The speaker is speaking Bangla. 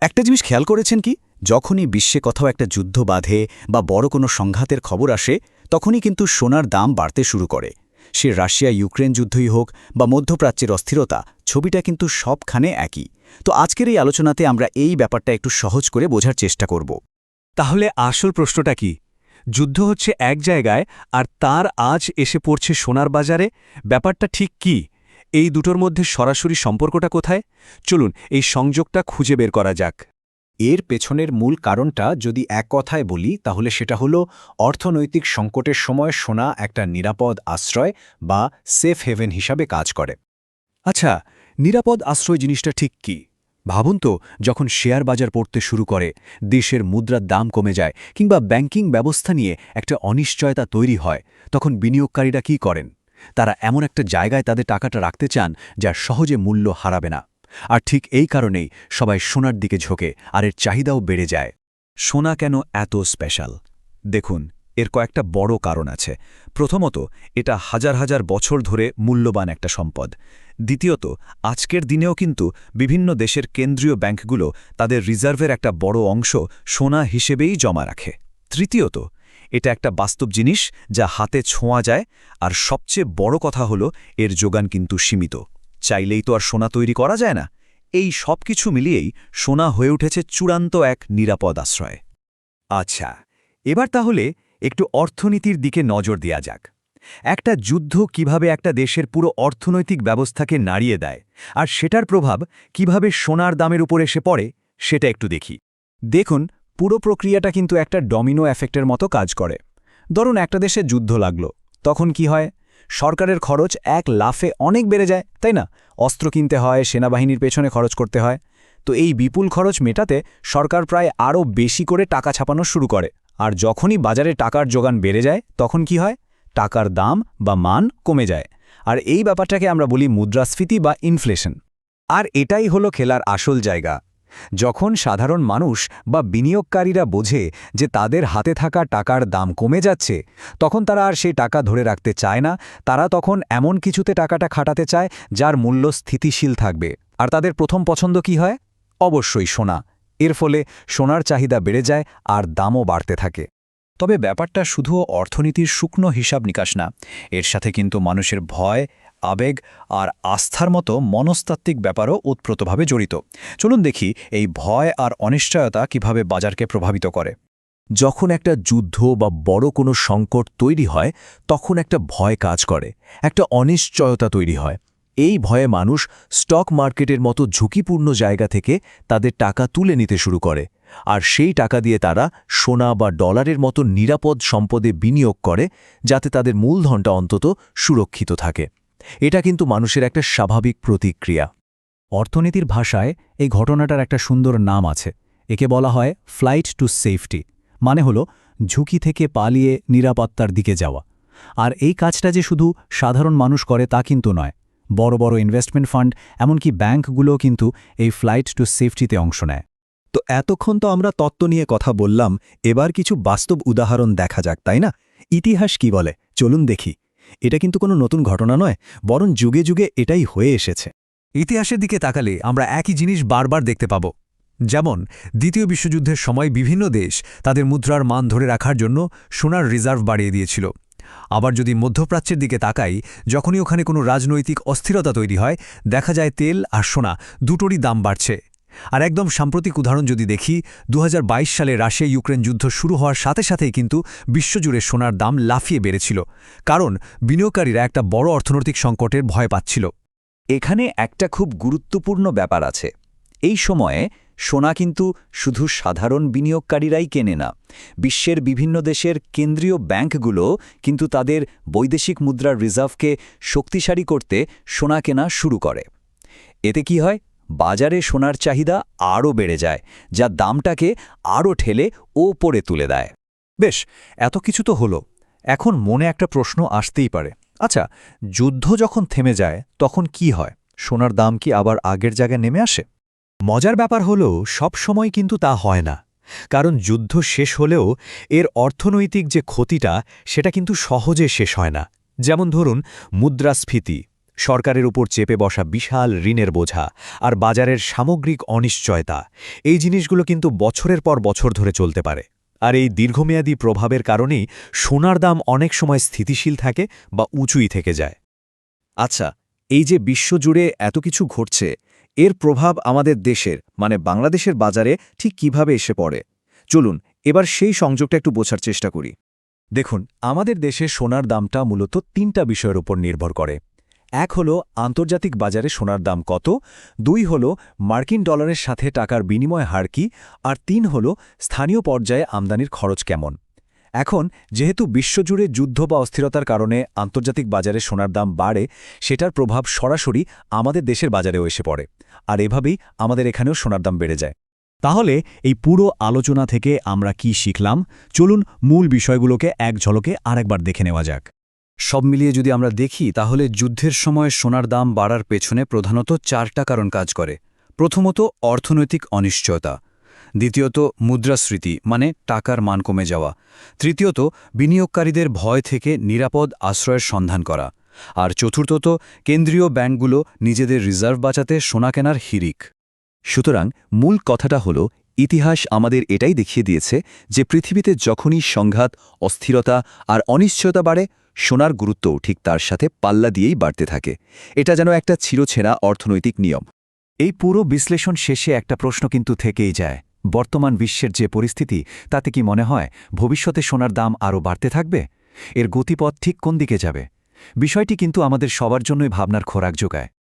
একটা জিনিস খেয়াল করেছেন কি, যখনই বিশ্বে কোথাও একটা যুদ্ধ বাধে বা বড় কোনো সংঘাতের খবর আসে, তখনই কিন্তু সোনার দাম বাড়তে শুরু করে। সে রাশিয়া ইউক্রেন যুদ্ধই হোক বা মধ্যপ্রাচ্যের অস্থিরতা, ছবিটা কিন্তু সবখানে একই। তো আজকের এই আলোচনাতে আমরা এই ব্যাপারটা একটু সহজ করে বোঝার চেষ্টা করব। তাহলে আসল প্রশ্নটা কি? যুদ্ধ হচ্ছে এক জায়গায় আর তার আজ এসে পড়ছে সোনার বাজারে, ব্যাপারটা ঠিক কি? এই দুটোর মধ্যে সরাসরি সম্পর্কটা কোথায়? চলুন এই সংযোগটা খুঁজে বের করা যাক। এর পেছনের মূল কারণটা যদি এক কথায় বলি তাহলে সেটা হলো অর্থনৈতিক সংকটের সময় সোনা একটা নিরাপদ আশ্রয় বা সেফ হেভেন হিসাবে কাজ করে। আচ্ছা, নিরাপদ আশ্রয় জিনিসটা ঠিক কি? ভাবুন তো, যখন শেয়ার বাজার পড়তে শুরু করে, দেশের মুদ্রার দাম কমে যায় কিংবা ব্যাংকিং ব্যবস্থা নিয়ে একটা অনিশ্চয়তা তৈরি হয়, তখন বিনিয়োগকারীরা কি করেন? তারা এমন একটা জায়গায় তাদের টাকাটা রাখতে চান যা সহজে মূল্য হারাবে না। আর ঠিক এই কারণেই সবাই সোনার দিকে ঝোঁকে আর এর চাহিদাও বেড়ে যায়। সোনা কেন এত স্পেশাল? দেখুন, এর কয়েকটা বড় কারণ আছে। প্রথমত, এটা হাজার হাজার বছর ধরে মূল্যবান একটা সম্পদ। দ্বিতীয়ত, আজকের দিনেও কিন্তু বিভিন্ন দেশের কেন্দ্রীয় ব্যাংকগুলো তাদের রিজার্ভের একটা বড় অংশ সোনা হিসেবেই জমা রাখে। তৃতীয়ত, এটা একটা বাস্তব জিনিস যা হাতে ছোঁয়া যায়, আর সবচেয়ে বড় কথা হলো এর যোগান কিন্তু সীমিত। চাইলেই তো আর সোনা তৈরি করা যায় না। এই সব কিছু মিলিয়েই সোনা হয়ে উঠেছে চূড়ান্ত এক নিরাপদ আশ্রয়। আচ্ছা, এবার তাহলে একটু অর্থনীতির দিকে নজর দেয়া যাক। একটা যুদ্ধ কিভাবে একটা দেশের পুরো অর্থনৈতিক ব্যবস্থাকে নাড়িয়ে দেয়, আর সেটার প্রভাব কিভাবে সোনার দামের উপর এসে পড়ে, সেটা একটু দেখি। দেখুন, পুরো প্রক্রিয়াটা কিন্তু একটা ডমিনো এফেক্টের মতো কাজ করে। ধরুন, একটা দেশে যুদ্ধ লাগলো, তখন কি হয়? সরকারের খরচ এক লাফে অনেক বেড়ে যায়, তাই না? অস্ত্র কিনতে হয়, সেনাবাহিনীর পেছনে খরচ করতে হয়। তো এই বিপুল খরচ মেটাতে সরকার প্রায় আরও বেশি করে টাকা ছাপানো শুরু করে। আর যখনই বাজারে টাকার যোগান বেড়ে যায়, তখন কি হয়? টাকার দাম বা মান কমে যায়। আর এই ব্যাপারটাকে আমরা বলি মুদ্রাস্ফীতি বা ইনফ্লেশন। আর এটাই হলো খেলার আসল জায়গা। যখন সাধারণ মানুষ বা বিনিয়োগকারীরা বোঝে যে তাদের হাতে থাকা টাকার দাম কমে যাচ্ছে, তখন তারা আর সেই টাকা ধরে রাখতে চায় না। তারা তখন এমন কিছুতে টাকাটা খাটাতে চায় যার মূল্য স্থিতিশীল থাকবে। আর তাদের প্রথম পছন্দ কি হয়? অবশ্যই সোনা। এর ফলে সোনার চাহিদা বেড়ে যায় আর দামও বাড়তে থাকে। তবে ব্যাপারটা শুধু অর্থনীতির শুকনো হিসাব নিকাশ না, এর সাথে কিন্তু মানুষের ভয়, আবেগ আর আস্থার মতো মনস্তাত্ত্বিক ব্যাপারও ওতপ্রোতভাবে জড়িত। চলুন দেখি এই ভয় আর অনিশ্চয়তা কিভাবে বাজারকে প্রভাবিত করে। যখন একটা যুদ্ধ বা বড় কোনো সংকট তৈরি হয়, তখন একটা ভয় কাজ করে, একটা অনিশ্চয়তা তৈরি হয়। এই ভয়ে মানুষ স্টক মার্কেটের মতো ঝুঁকিপূর্ণ জায়গা থেকে তাদের টাকা তুলে নিতে শুরু করে, আর সেই টাকা দিয়ে তারা সোনা বা ডলারের মতো নিরাপদ সম্পদে বিনিয়োগ করে, যাতে তাদের মূলধনটা অন্তত সুরক্ষিত থাকে। এটা কিন্তু মানুষের একটা স্বাভাবিক প্রতিক্রিয়া। অর্থনীতির ভাষায় এই ঘটনাটার একটা সুন্দর নাম আছে। একে বলা হয় ফ্লাইট টু সেফটি, মানে হলো ঝুঁকি থেকে পালিয়ে নিরাপত্তার দিকে যাওয়া। আর এই কাজটা যে শুধু সাধারণ মানুষ করে তা কিন্তু নয়। বড় বড় ইনভেস্টমেন্ট ফান্ড, এমনকি ব্যাংকগুলোও কিন্তু এই ফ্লাইট টু সেফটিতে অংশ নেয়। তো এতক্ষণ তো আমরা তত্ত্ব নিয়ে কথা বললাম, এবার কিছু বাস্তব উদাহরণ দেখা যাক, তাই না? ইতিহাস কি বলে চলুন দেখি। এটা কিন্তু কোনো নতুন ঘটনা নয়, বরং যুগে যুগে এটাই হয়ে এসেছে। ইতিহাসের দিকে তাকালে আমরা একই জিনিস বারবার দেখতে পাব। যেমন দ্বিতীয় বিশ্বযুদ্ধের সময় বিভিন্ন দেশ তাদের মুদ্রার মান ধরে রাখার জন্য সোনার রিজার্ভ বাড়িয়ে দিয়েছিল। আবার যদি মধ্যপ্রাচ্যের দিকে তাকাই, যখনই ওখানে কোনো রাজনৈতিক অস্থিরতা তৈরি হয়, দেখা যায় তেল আর সোনা দুটোরই দাম বাড়ছে। আর একদম সাম্প্রতিক উদাহরণ যদি দেখি, 2022 সালে রাশিয়া ইউক্রেন যুদ্ধ শুরু হওয়ার সাথে সাথেই কিন্তু বিশ্বজুড়ে সোনার দাম লাফিয়ে বেড়েছিল, কারণ বিনিয়োগকারীরা একটা বড় অর্থনৈতিক সংকটের ভয় পাচ্ছিল। এখানে একটা খুব গুরুত্বপূর্ণ ব্যাপার আছে। এই সময়ে সোনা কিন্তু শুধু সাধারণ বিনিয়োগকারীরাই কেনে না। বিশ্বের বিভিন্ন দেশের কেন্দ্রীয় ব্যাংকগুলো কিন্তু তাদের বৈদেশিক মুদ্রার রিজার্ভকে শক্তিশালী করতে সোনা কেনা শুরু করে। এতে কি হয়? বাজারে সোনার চাহিদা আরও বেড়ে যায়, যা দামটাকে আরও ঠেলে ওপরে তুলে দেয়। বেশ, এত কিছু তো হলো। এখন মনে একটা প্রশ্ন আসতেই পারে। আচ্ছা, যুদ্ধ যখন থেমে যায় তখন কি হয়? সোনার দাম কি আবার আগের জায়গায় নেমে আসে? মজার ব্যাপার হলো সব সময় কিন্তু তা হয় না। কারণ যুদ্ধ শেষ হলেও এর অর্থনৈতিক যে ক্ষতিটা সেটা কিন্তু সহজে শেষ হয় না। যেমন ধরুন মুদ্রাস্ফীতি, সরকারের উপর চেপে বসা বিশাল ঋণের বোঝা আর বাজারের সামগ্রিক অনিশ্চয়তা, এই জিনিসগুলো কিন্তু বছরের পর বছর ধরে চলতে পারে। আর এই দীর্ঘমেয়াদী প্রভাবের কারণেই সোনার দাম অনেক সময় স্থিতিশীল থাকে বা উঁচুই থেকে যায়। আচ্ছা, এই যে বিশ্বজুড়ে এত কিছু ঘটছে, এর প্রভাব আমাদের দেশের মানে বাংলাদেশের বাজারে ঠিক কিভাবে এসে পড়ে? চলুন এবার সেই সংযোগটা একটু বোঝার চেষ্টা করি। দেখুন, আমাদের দেশে সোনার দামটা মূলত ৩টা বিষয়ের উপর নির্ভর করে। এক হলো আন্তর্জাতিক বাজারে সোনার দাম কত, ২ হলো মার্কিন ডলারের সাথে টাকার বিনিময় হার কি, আর ৩ হলো স্থানীয় পর্যায়ে আমদানির খরচ কেমন। এখন যেহেতু বিশ্বজুড়ে যুদ্ধ বা অস্থিরতার কারণে আন্তর্জাতিক বাজারে সোনার দাম বাড়ে, সেটার প্রভাব সরাসরি আমাদের দেশের বাজারেও এসে পড়ে, আর এভাবেই আমাদের এখানেও সোনার দাম বেড়ে যায়। তাহলে এই পুরো আলোচনা থেকে আমরা কি শিখলাম? চলুন মূল বিষয়গুলোকে এক ঝলকে আরেকবার দেখে নেওয়া যাক। সব মিলিয়ে যদি আমরা দেখি তাহলে যুদ্ধের সময় সোনার দাম বাড়ার পেছনে প্রধানত 4টা কারণ কাজ করে। প্রথমত অর্থনৈতিক অনিশ্চয়তা, দ্বিতীয়ত মুদ্রাস্ফীতি মানে টাকার মান কমে যাওয়া, তৃতীয়ত বিনিয়োগকারীদের ভয় থেকে নিরাপদ আশ্রয়ের সন্ধান করা, আর চতুর্থত কেন্দ্রীয় ব্যাংকগুলো নিজেদের রিজার্ভ বাঁচাতে সোনা কেনার হিড়িক। সুতরাং মূল কথাটা হলো, ইতিহাস আমাদের এটাই দেখিয়ে দিয়েছে যে পৃথিবীতে যখনই সংঘাত, অস্থিরতা আর অনিশ্চয়তা বাড়ে, সোনার গুরুত্বও ঠিক তার সাথে পাল্লা দিয়েই বাড়তে থাকে। এটা যেন একটা চিরছেনা অর্থনৈতিক নিয়ম। এই পুরো বিশ্লেষণ শেষে একটা প্রশ্ন কিন্তু থেকেই যায়। বর্তমান বিশ্বের যে পরিস্থিতি, তাতে কি মনে হয় ভবিষ্যতে সোনার দাম আরও বাড়তে থাকবে? এর গতিপথ ঠিক কোন দিকে যাবে? বিষয়টি কিন্তু আমাদের সবার জন্যই ভাবনার খোরাক যোগায়।